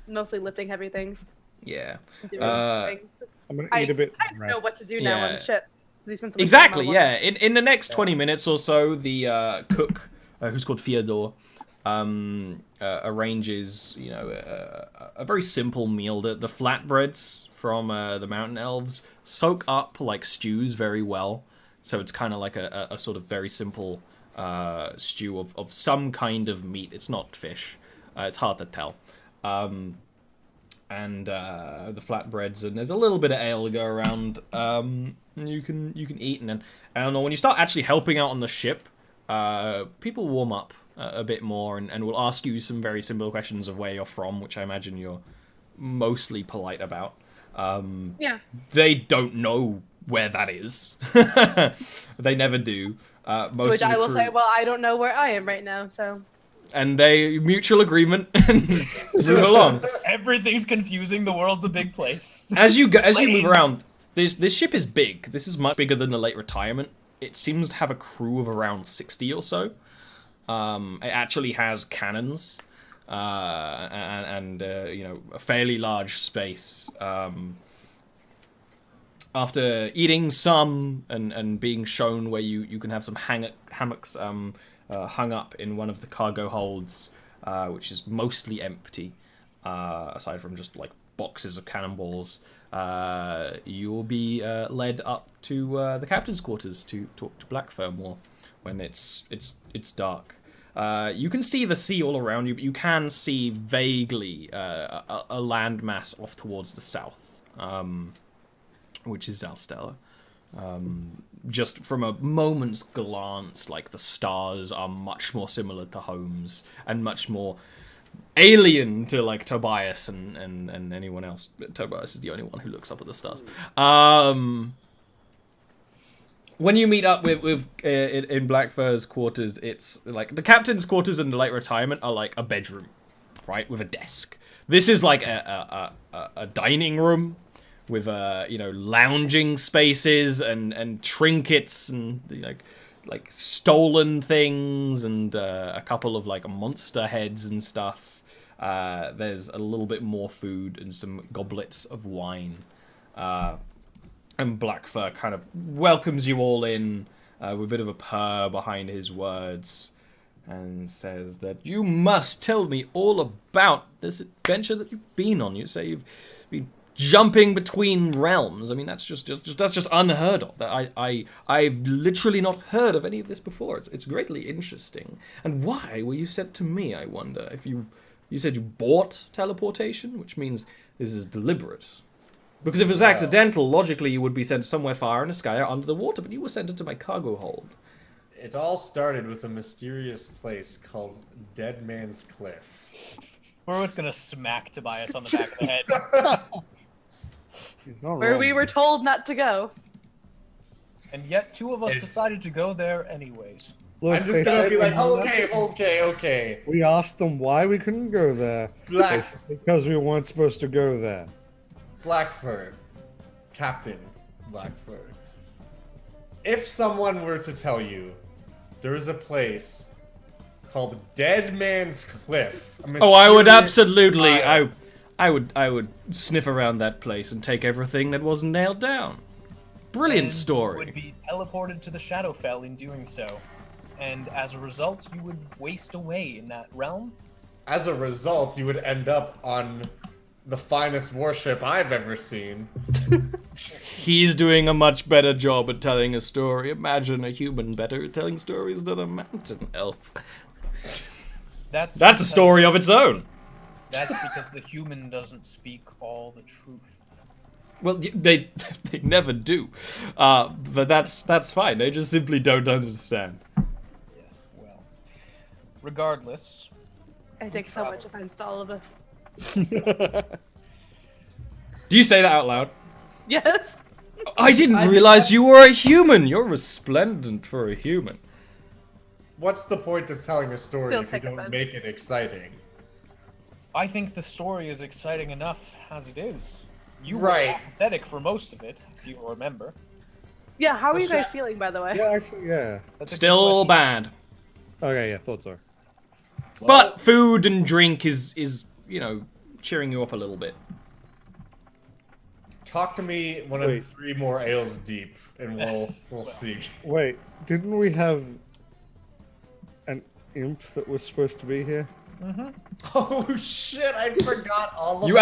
Mostly lifting heavy things. Yeah. Doing things. I'm gonna I eat a bit. kind of know what to do now on Yeah. the ship. 'cause we spent so much Exactly, time on yeah. In the next 20 minutes or so, the cook, who's called Fyodor, arranges, a very simple meal. The flatbreads from the mountain elves soak up like stews very well, so it's kind of like a sort of very simple stew of some kind of meat. It's not fish. It's hard to tell. And the flatbreads, and there's a little bit of ale to go around. You can eat, and then I don't know, when you start actually helping out on the ship, people warm up a bit more, and will ask you some very simple questions of where you're from, which I imagine you're mostly polite about. Yeah. They don't know where that is. They never do. Most Which of the I will crew- say, well, I don't know where I am right now, so. and they mutual agreement and move along. Everything's confusing. The world's a big place. As you move Lame. around, this ship is big. This is much bigger than the late retirement. It seems to have a crew of around 60 or so. It actually has cannons and you know, a fairly large space. After eating some and being shown where you can have some hammocks hung up in one of the cargo holds, which is mostly empty, aside from just like boxes of cannonballs, you'll be led up to the captain's quarters to talk to Blackfur more when it's dark. You can see the sea all around you, but you can see vaguely a landmass off towards the south, which is Zalstella. Just from a moment's glance, like, the stars are much more similar to Holmes and much more alien to, like, Tobias and anyone else. Tobias is the only one who looks up at the stars. When you meet up with in Blackfur's quarters, it's like the captain's quarters and the late retirement are like a bedroom, right, with a desk. This is like a dining room with you know, lounging spaces and trinkets and like stolen things and a couple of like monster heads and stuff. There's a little bit more food and some goblets of wine. And Blackfur kind of welcomes you all in with a bit of a purr behind his words and says that you must tell me all about this adventure that you've been on. You say you've been jumping between realms. I mean, that's just unheard of. That I've literally not heard of any of this before. It's greatly interesting. And why were you sent to me, I wonder? If you said you bought teleportation, which means this is deliberate. Because if it was accidental, logically you would be sent somewhere far in the sky or under the water, but you were sent into my cargo hold. It all started with a mysterious place called Dead Man's Cliff. We're just gonna smack Tobias on the back of the head. He's not Where wrong. we were told not to go. And yet two of us decided to go there anyways. Look, I'm they just gonna said be like, we- okay. We asked them why we couldn't go there. They said because we weren't supposed to go there. Blackfur. Captain Blackfur. If someone were to tell you there is a place called Dead Man's Cliff. Oh, I would mysterious absolutely. island- I would sniff around that place and take everything that wasn't nailed down. Brilliant And story. You would be teleported to the Shadowfell in doing so. And as a result, you would waste away in that realm. As a result, you would end up on the finest warship I've ever seen. He's doing a much better job at telling a story. Imagine a human better at telling stories than a mountain elf. That's That's a story of its own. That's because the human doesn't speak all the truth. Well, they never do. But that's fine. They just simply don't understand. Yes, well. Regardless, I take so much offense to all of this. Do you say that out loud? Yes. I didn't realize you were a human. You're resplendent for a human. What's the point of telling a story Still if you take don't offense. make it exciting? I think the story is exciting enough as it is. You were Right. apathetic for most of it, if you remember. Yeah, how are you guys Sha- feeling, by the way? Yeah, actually, yeah. That's a good Still question. bad. Okay, yeah, thought so. But food and drink is you know, cheering you up a little bit. Talk to me when I'm Wait. 3 more ales deep, and we'll Well. see. Wait, didn't we have an imp that was supposed to be here? Oh shit! I forgot all about You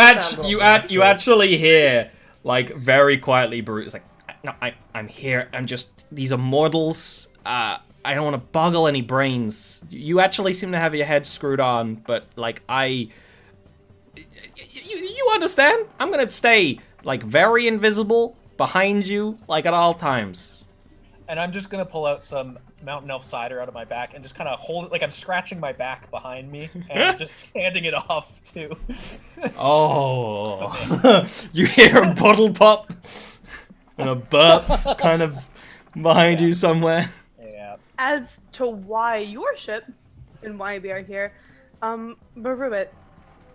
that. you actually hear, like, very quietly, Brute. It's like, no, I'm here. I'm just, these are mortals. I don't want to boggle any brains. You actually seem to have your head screwed on, but like you understand? I'm gonna stay like very invisible behind you, like at all times. And I'm just gonna pull out some mountain elf cider out of my back and just kind of hold it like I'm scratching my back behind me and just handing it off to. Oh, you hear a bottle pop and a burp kind of behind you somewhere. Yeah. As to why your ship and why we are here, Baruit,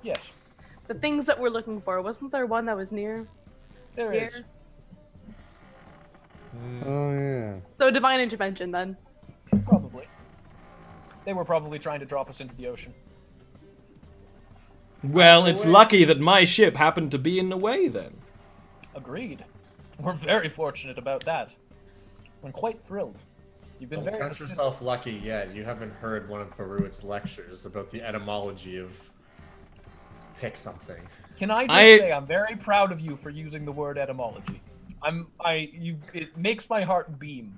Yes, the things that we're looking for, wasn't there one that was near there here? is. Oh yeah. So divine intervention then. Probably. They were probably trying to drop us into the ocean. Well, it's lucky that my ship happened to be in the way then. Agreed. We're very fortunate about that. I'm quite thrilled. You've been Don't very count yourself lucky yet. You haven't heard one of Baruit's lectures about the etymology of pick something. Can I just say I'm very proud of you for using the word etymology. It makes my heart beam.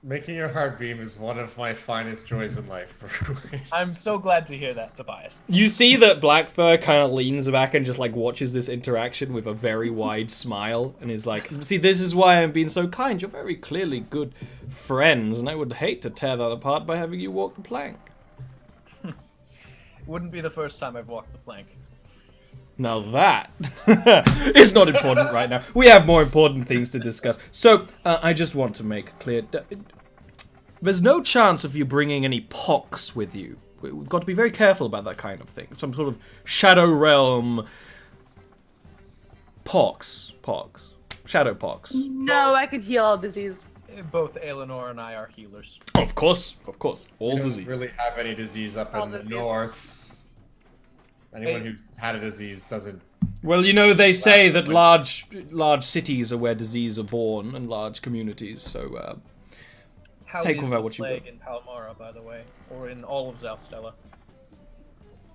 Making your heart beam is one of my finest joys in life, Baruit. I'm so glad to hear that, Tobias. You see that Blackfur kind of leans back and just like watches this interaction with a very wide smile and is like, see, this is why I'm being so kind. You're very clearly good friends and I would hate to tear that apart by having you walk the plank. It wouldn't be the first time I've walked the plank. Now that is not important right now. We have more important things to discuss. So, I just want to make it clear. There's no chance of you bringing any pox with you. We've got to be very careful about that kind of thing. Some sort of Shadow Realm pox. Shadow pox. No, I could heal all disease. Both Eleanor and I are healers. Of course. All We don't disease. really have any disease up All in the disease. north. Anyone who's had a disease doesn't. Well, you know, they say that large cities are where disease are born and large communities, so How Take is with the that what you plague will. in Palmyra, by the way, or in all of Zalstella?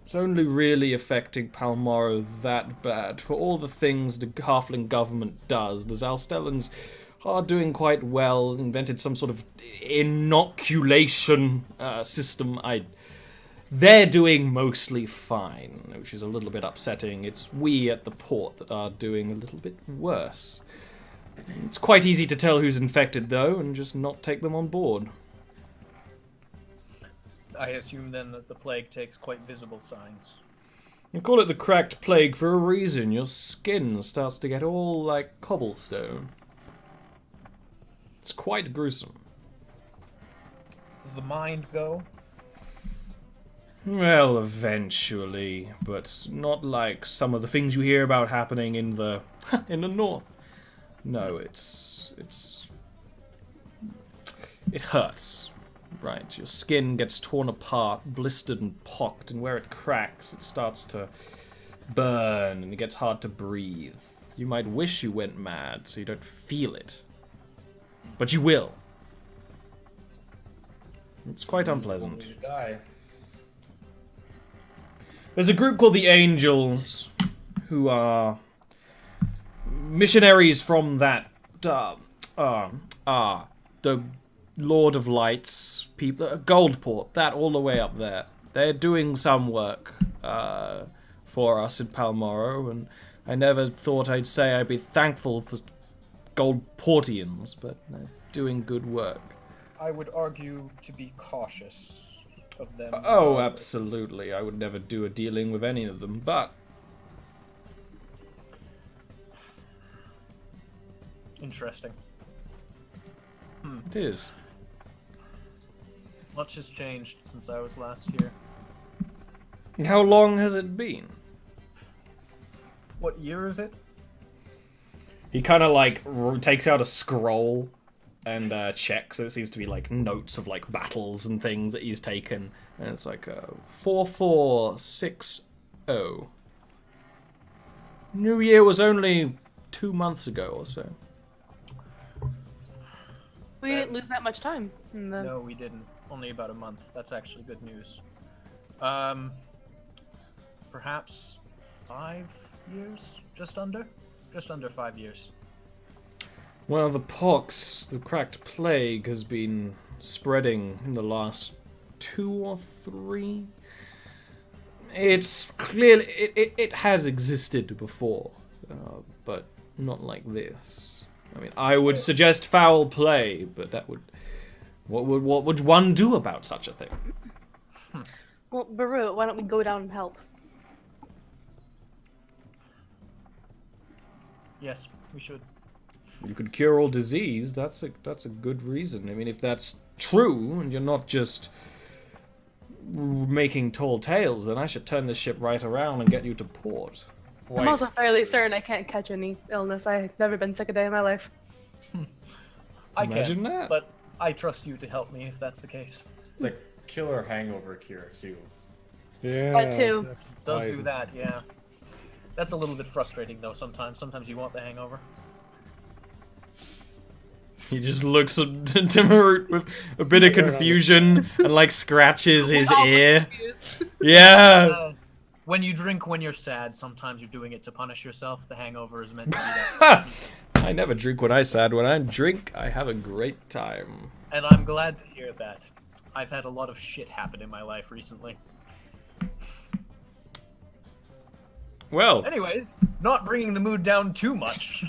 it's only really affecting Palmyra that bad. For all the things the Halfling government does, the Zalstellans are doing quite well, invented some sort of inoculation system. They're doing mostly fine, which is a little bit upsetting. It's we at the port that are doing a little bit worse. It's quite easy to tell who's infected, though, and just not take them on board. I assume then that the plague takes quite visible signs. You call it the cracked plague for a reason. Your skin starts to get all like cobblestone. It's quite gruesome. Does the mind go? Well, eventually, but not like some of the things you hear about happening in the in the north. No, it hurts, right? Your skin gets torn apart, blistered and pocked, and where it cracks, it starts to burn, and it gets hard to breathe. You might wish you went mad so you don't feel it, but you will. It's quite unpleasant. Only to die. There's a group called the Angels, who are missionaries from that, the Lord of Lights people, Goldport, that all the way up there. They're doing some work for us in Palmyra, and I never thought I'd say I'd be thankful for Goldportians, but they're doing good work. I would argue to be cautious of them. Oh, absolutely. I would never do a dealing with any of them, but Interesting. it is. Much has changed since I was last here. How long has it been? What year is it? He kind of like takes out a scroll and checks. It seems to be like notes of like battles and things that he's taken. And it's like 4460. New Year was only 2 months ago or so. We didn't lose that much time. In the... No, we didn't. Only about a month. That's actually good news. Perhaps 5 years? Just under? Just under 5 years. Well, the pox, the cracked plague, has been spreading in the last 2 or 3. It's clearly it has existed before, but not like this. I mean, I would suggest foul play, but that would... What would one do about such a thing? Well, Baru, why don't we go down and help? Yes, we should. You could cure all disease. That's a good reason. I mean, if that's true, and you're not just making tall tales, then I should turn this ship right around and get you to port. I'm also fairly certain I can't catch any illness. I've never been sick a day in my life. I Imagine can, that. but I trust you to help me if that's the case. It's like killer hangover cure too. Yeah. But too. Does do that, yeah. That's a little bit frustrating though sometimes. Sometimes you want the hangover. He just looks at Timarut with a bit of confusion and like scratches his ear. Yeah. When you drink when you're sad, sometimes you're doing it to punish yourself. The hangover is meant to be that. I never drink when I'm sad. When I drink, I have a great time. And I'm glad to hear that. I've had a lot of shit happen in my life recently. Well, Anyways, not bringing the mood down too much.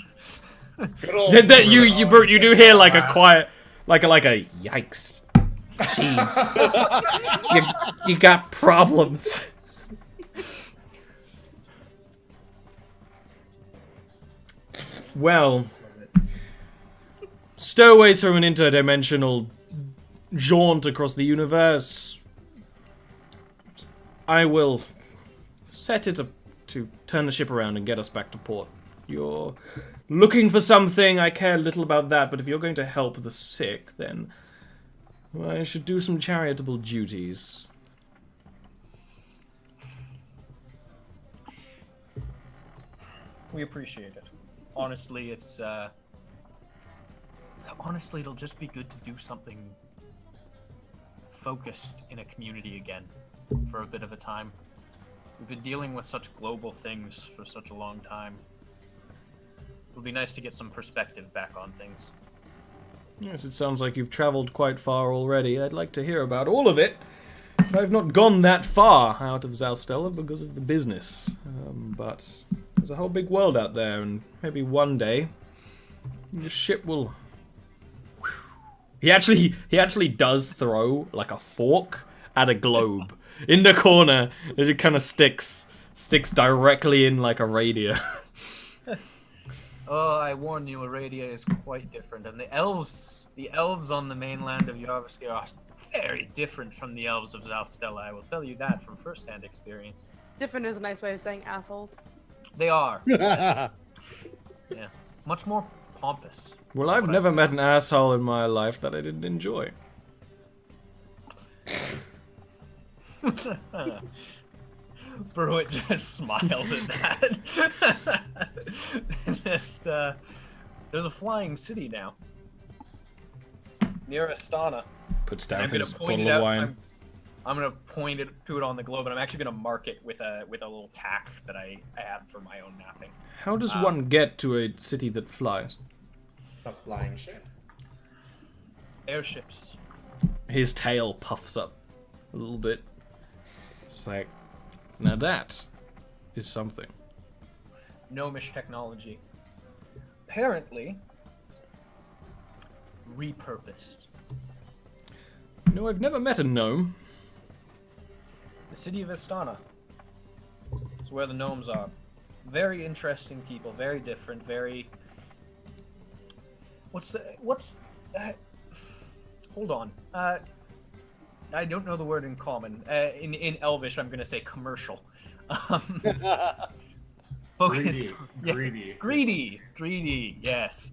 Good old that you Bert. you do hear like a quiet, like a yikes. Jeez, you got problems. Well, stowaways from an interdimensional jaunt across the universe. I will set it up to turn the ship around and get us back to port. You're looking for something, I care little about that, but if you're going to help the sick, then I should do some charitable duties. We appreciate it. Honestly, it's honestly, it'll just be good to do something focused in a community again for a bit of a time. We've been dealing with such global things for such a long time. It'll be nice to get some perspective back on things. Yes, it sounds like you've traveled quite far already. I'd like to hear about all of it. But I've not gone that far out of Zalstella because of the business. But there's a whole big world out there, and maybe one day the ship will... He actually does throw like a fork at a globe in the corner. It kind of sticks directly in like a radius. Oh, I warn you, Aradia is quite different, and the elves on the mainland of Jarviskjir are very different from the elves of Zalstella. I will tell you that from first-hand experience. Different is a nice way of saying assholes. They are, yeah, much more pompous. Well, I've never met an asshole in my life that I didn't enjoy. Bruit just smiles at that. There's a flying city now near Astana. Puts And down I'm gonna his point it bottle of out. wine. I'm gonna point it to it on the globe, and I'm actually gonna mark it with a little tack that I have for my own mapping. How does one get to a city that flies? A flying ship. Airships. His tail puffs up a little bit. It's like, now that is something. Gnomish technology. Apparently repurposed. No, I've never met a gnome. The city of Astana is where the gnomes are. Very interesting people, very different, very... Hold on. I don't know the word in common. In Elvish, I'm going to say commercial. Focused. Greedy, yes.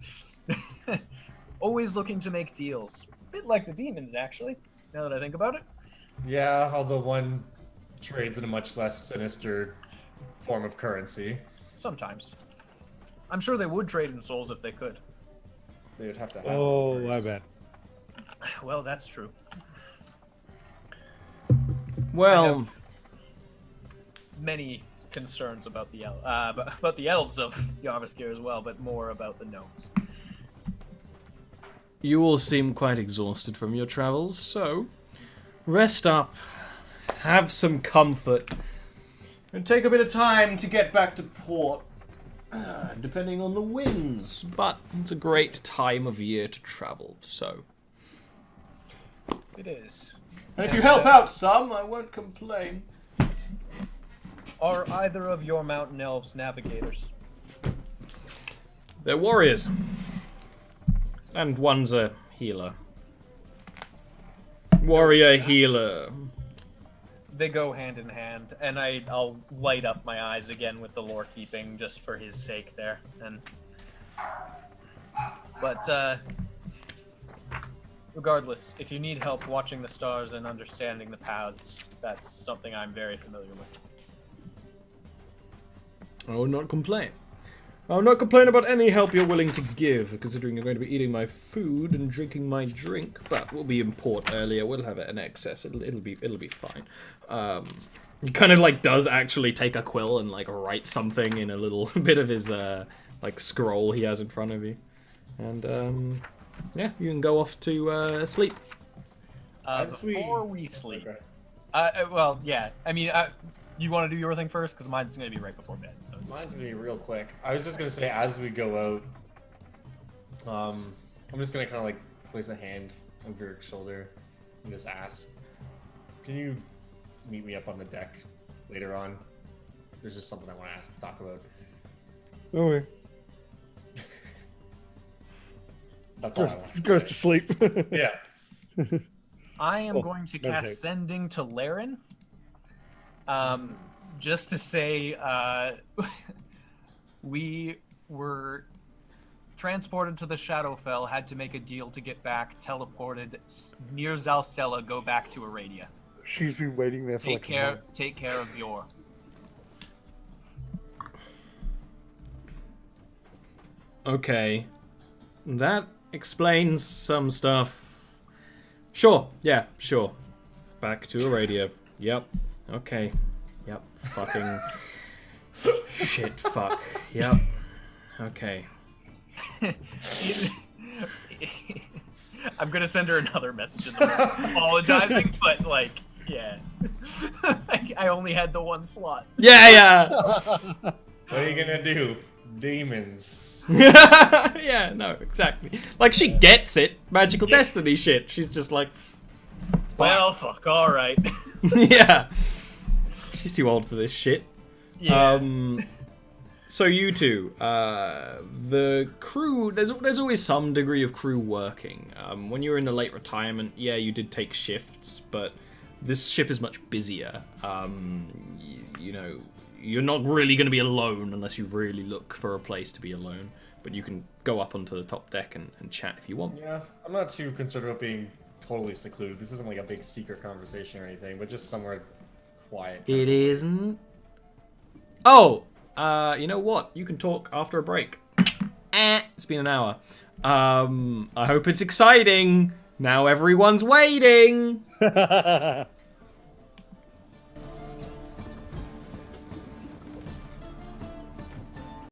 Always looking to make deals. A bit like the demons, actually, now that I think about it. Yeah, although one trades in a much less sinister form of currency. Sometimes. I'm sure they would trade in souls if they could. They would have to have Oh, them I first. bet. Well, that's true. Well, Many concerns about the about the elves of Jarviskjir as well, but more about the gnomes. you all seem quite exhausted from your travels, so rest up, have some comfort, and take a bit of time to get back to port. depending on the winds. But it's a great time of year to travel, so. It is. And if you help out some, I won't complain. Are either of your mountain elves navigators? They're warriors. And one's a healer. Warrior, healer. They go hand in hand, and I'll light up my eyes again with the lore keeping just for his sake there. But regardless, if you need help watching the stars and understanding the paths, that's something I'm very familiar with. I will not complain. I will not complain about any help you're willing to give, considering you're going to be eating my food and drinking my drink. But we'll be in port earlier. We'll have it in excess. It'll be fine. He kind of like does actually take a quill and like write something in a little bit of his like scroll he has in front of you, and yeah, you can go off to sleep. Before we sleep, well, yeah. I mean, you want to do your thing first, because mine's going to be right before bed. So mine's gonna be real quick. I was just gonna say, as we go out, I'm just gonna kind of like place a hand over your shoulder and just ask, "Can you meet me up on the deck later on? There's just something I want to talk about." Okay. That's all I want. Goes to sleep. Yeah. I am going to cast meditate. Sending to Laren. Just to say, we were transported to the Shadowfell, had to make a deal to get back, teleported near Zalstella, go back to Aradia. She's been waiting there for Take care of your. Okay, that explains some stuff. Sure, yeah, sure. Back to a radio. Yep. Okay. Yep. Fucking shit. Fuck. Yep. Okay. I'm gonna send her another message in the morning apologizing, but like, yeah. I only had the one slot. Yeah. What are you gonna do? Demons. Yeah. No. Exactly. Like she gets it. Magical Destiny shit. She's just like. Well, fuck. All right. Yeah. She's too old for this shit. Yeah. So you two, the crew, there's always some degree of crew working. When you were in the late retirement, yeah, you did take shifts, but this ship is much busier. You know, you're not really going to be alone unless you really look for a place to be alone. But you can go up onto the top deck and chat if you want. Yeah, I'm not too concerned about being totally secluded. This isn't like a big secret conversation or anything, but just somewhere quiet. It isn't. Oh, you know what? You can talk after a break. It's been an hour. I hope it's exciting. Now everyone's waiting.